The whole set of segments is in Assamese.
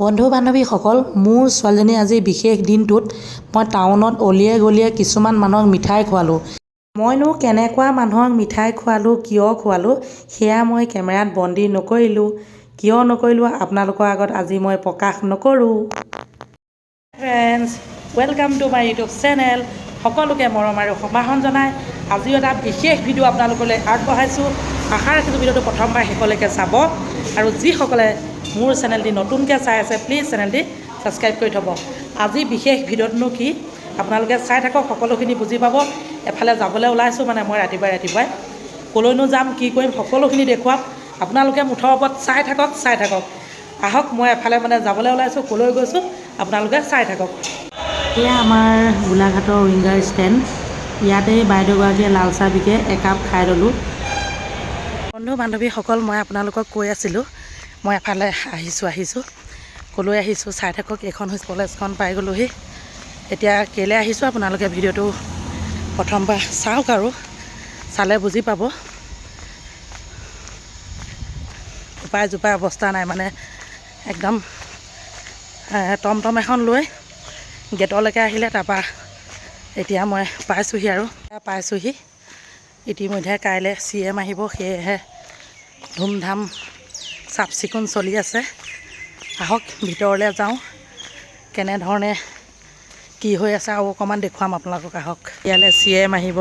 বন্ধু বান্ধৱীসকল, মোৰ ছোৱালীজনী আজি বিশেষ দিনটোত মই টাউনত অলিয়ে গলিয়ে কিছুমান মানুহক মিঠাই খোৱালোঁ। মইনো কেনেকুৱা মানুহক মিঠাই খোৱালোঁ, কিয় খোৱালোঁ, সেয়া মই কেমেৰাত বন্দী নকৰিলোঁ। কিয় নকৰিলোঁ আপোনালোকৰ আগত আজি মই প্ৰকাশ নকৰোঁ। Friends, welcome to my YouTube channel. সকলোকে মৰম আৰু সম্ভাষণ জনাই আজিও এটা বিশেষ ভিডিঅ' আপোনালোকলৈ আগবঢ়াইছোঁ। আশা ৰাখিছোঁ ভিডিঅ'টো প্ৰথমবাৰ শেষলৈকে চাব আৰু যিসকলে মোৰ চেনেলটি নতুনকৈ চাই আছে প্লিজ চেনেলটি ছাবস্ক্ৰাইব কৰি থ'ব। আজি বিশেষ ভিডিঅ'টোনো কি আপোনালোকে চাই থাকক, সকলোখিনি বুজি পাব। এফালে যাবলৈ ওলাইছোঁ মানে মই ৰাতিপুৱাই ক'লৈনো যাম, কি কৰিম, সকলোখিনি দেখুৱাম। আপোনালোকে মুঠৰ ওপৰত চাই থাকক। আহক, মই এফালে মানে যাবলৈ ওলাইছোঁ, ক'লৈ গৈছোঁ আপোনালোকে চাই থাকক। এয়া আমাৰ গোলাঘাটৰ উইংগাৰ ষ্টেণ্ড। ইয়াতেই বাইদেউগৰাকীয়ে লাল চাহ বিকে, একাপ খাই ল'লোঁ। বন্ধু বান্ধৱীসকল, মই আপোনালোকক কৈ আছিলোঁ মই এফালে আহিছোঁ ক'লৈ আহিছোঁ চাই থাকক। এইখন হৈছে কলেজখন, পাই গ'লোহি। এতিয়া কেলৈ আহিছোঁ আপোনালোকে ভিডিঅ'টো প্ৰথমবাৰ চাওক আৰু চালে বুজি পাব। জোপাই অৱস্থা নাই, মানে একদম টমটম এখন লৈ গেটলৈকে আহিলে, তাৰপৰা এতিয়া মই পাইছোঁহি। ইতিমধ্যে কাইলৈ CM আহিব, সেয়েহে ধুমধাম চাফ চিকুণ চলি আছে। আহক ভিতৰলৈ যাওঁ, কেনেধৰণে কি হৈ আছে আৰু অকণমান দেখুৱাম আপোনালোকক। আহক, ইয়ালৈ CM আহিব,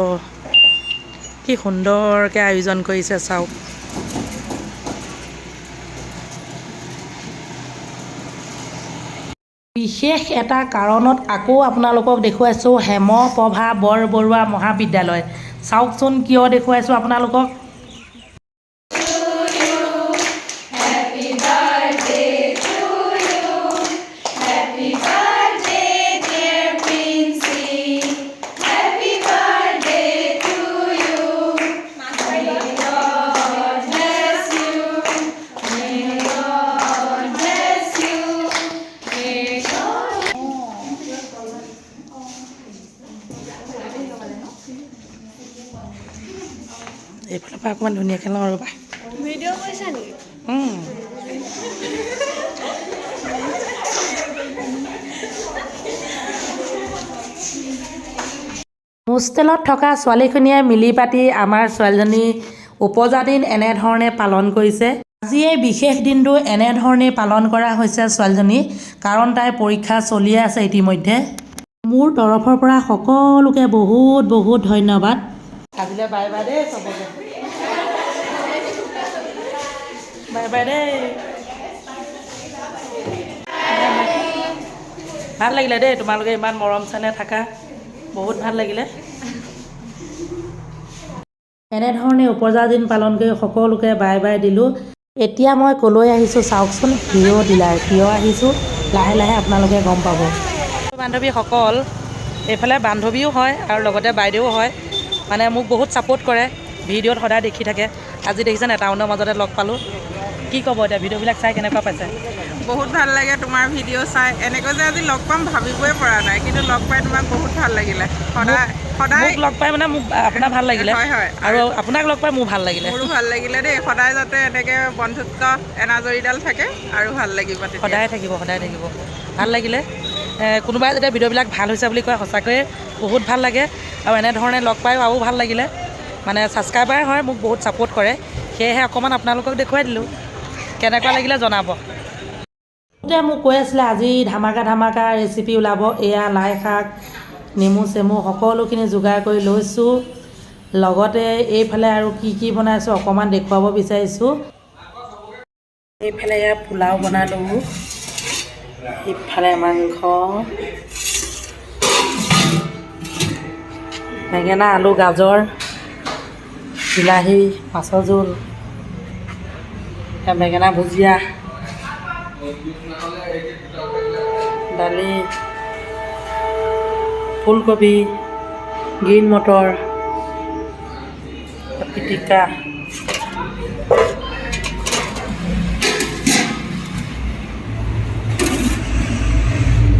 কি সুন্দৰকৈ আয়োজন কৰিছে চাওক। বিশেষ এটা কাৰণত আকৌ আপোনালোকক দেখুৱাইছোঁ হেমপ্ৰভা বৰবৰুৱা মহাবিদ্যালয়। চাওকচোন কিয় দেখুৱাইছোঁ আপোনালোকক। এইফালৰ পৰা অকণমান ধুনীয়াকৈ লওঁ ৰ'বা। ভিডিঅ' কৰিছা নেকি? হোষ্টেলত থকা ছোৱালীখিনিয়ে মিলি পাতি আমাৰ ছোৱালীজনী উপজা দিন এনেধৰণে পালন কৰিছে। আজি এই বিশেষ দিনটো এনেধৰণেই পালন কৰা হৈছে ছোৱালীজনী, কাৰণ তাইৰ পৰীক্ষা চলিয়ে আছে ইতিমধ্যে। মোৰ তৰফৰ পৰা সকলোকে বহুত ধন্যবাদ। আজিলৈ বাই বাই দেই চবকে, বাই দেই। ভাল লাগিলে দেই, তোমালোকে ইমান মৰম চেনেহ থাকা, বহুত ভাল লাগিলে। এনেধৰণে উপজা দিন পালন কৰি সকলোকে বাই বাই দিলোঁ। এতিয়া মই ক'লৈ আহিছোঁ চাওকচোন, হিৰ' ডিলাৰ। কিয় আহিছোঁ লাহে আপোনালোকে গম পাব। বান্ধৱীসকল, এইফালে বান্ধৱীও হয় আৰু লগতে বাইদেউ হয়, মানে মোক বহুত ছাপোৰ্ট কৰে, ভিডিঅ'ত সদায় দেখি থাকে। আজি দেখিছেনে টাউনৰ মাজতে লগ পালোঁ। কি ক'ব এতিয়া, ভিডিঅ'বিলাক চাই কেনেকুৱা পাইছে? বহুত ভাল লাগে তোমাৰ ভিডিঅ' চাই। এনেকৈ যে আজি লগ পাম ভাবিবই পৰা নাই, কিন্তু লগ পাই তোমাক বহুত ভাল লাগিলে। সদায় লগ পাই মানে মোক আপোনাৰ ভাল লাগিলে, হয় আৰু আপোনাক লগ পাই মোৰ ভাল লাগিলে। মোৰো ভাল লাগিলে দেই। সদায় যাতে এনেকৈ বন্ধুত্ব এনাজৰীডাল থাকে আৰু ভাল লাগিব। সদায় থাকিব ভাল লাগিলে। কোনোবাই যেতিয়া ভিডিঅ'বিলাক ভাল হৈছে বুলি কয়, সঁচাকৈয়ে বহুত ভাল লাগে। আৰু এনেধৰণে লগ পায়ো আৰু ভাল লাগিলে। মানে ছাবস্ক্ৰাইবাৰ হয়, মোক বহুত ছাপোৰ্ট কৰে, সেয়েহে অকণমান আপোনালোকক দেখুৱাই দিলোঁ। কেনেকুৱা লাগিলে জনাব। মোক কৈ আছিলে আজি ধামাকা ৰেচিপি ওলাব। এয়া লাই শাক, নেমু চেমু সকলোখিনি যোগাৰ কৰি লৈছোঁ। লগতে এইফালে আৰু কি বনাইছোঁ অকণমান দেখুৱাব বিচাৰিছোঁ। এইফালে এয়া পোলাও বনালোঁ, ইফালে মাংস, বেঙেনা, আলু, গাজৰ, বিলাহী, মাছৰ জোল, বেঙেনা ভুজিয়া, দালি, ফুলকবি, গ্ৰীণ মটৰ, পিটিকা,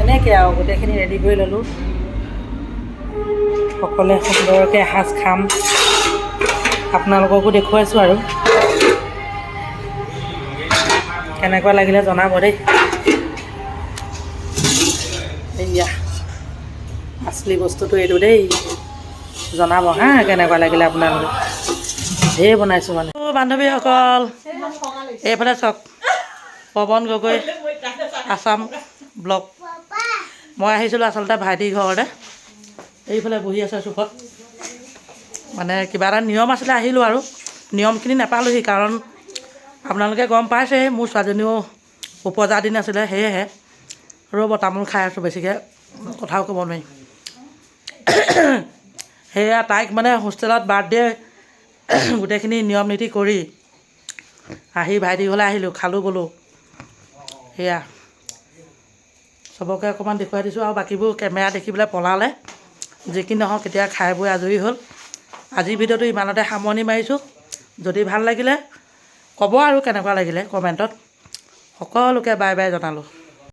এনেকৈ আৰু গোটেইখিনি ৰেডি কৰি ল'লোঁ। সকলোৱে সুন্দৰকৈ এসাঁজ খাম, আপোনালোককো দেখুৱাইছোঁ আৰু। কেনেকুৱা লাগিলে জনাব দেই। এইয়া আচলি বস্তুটো এইটো দেই জনাব হা কেনেকুৱা লাগিলে আপোনালোকে ঢেৰ বনাইছোঁ মানে বান্ধৱীসকল এইফালে চাওক পৱন গগৈ আছাম ব্লগ মই আহিছিলোঁ আচলতে ভাইটিৰ ঘৰতে এইফালে বহি আছে চুকত মানে কিবা এটা নিয়ম আছিলে আহিলোঁ আৰু নিয়মখিনি নাপালোঁহি কাৰণ আপোনালোকে গম পাইছে মোৰ ছোৱালীজনীও উপজা দিন আছিলে সেয়েহে ৰ'ব তামোল খাই আছোঁ বেছিকৈ কথাও ক'ব নোৱাৰি সেয়া তাইক মানে হোষ্টেলত বাৰ্থডে গোটেইখিনি নিয়ম নীতি কৰি আহি ভাইটি ঘৰলৈ আহিলোঁ খালোঁ গ'লোঁ সেয়া চবকে অকণমান দেখুৱাই দিছোঁ আৰু বাকীবোৰ কেমেৰা দেখি পেলাই পলালে যি কি নহওক এতিয়া খাই বৈ আজৰি হ'ল আজিৰ ভিডিঅ'টো ইমানতে সামৰণি মাৰিছোঁ যদি ভাল লাগিলে ক'ব আৰু কেনেকুৱা লাগিলে কমেণ্টত সকলোকে বাই বাই জনালোঁ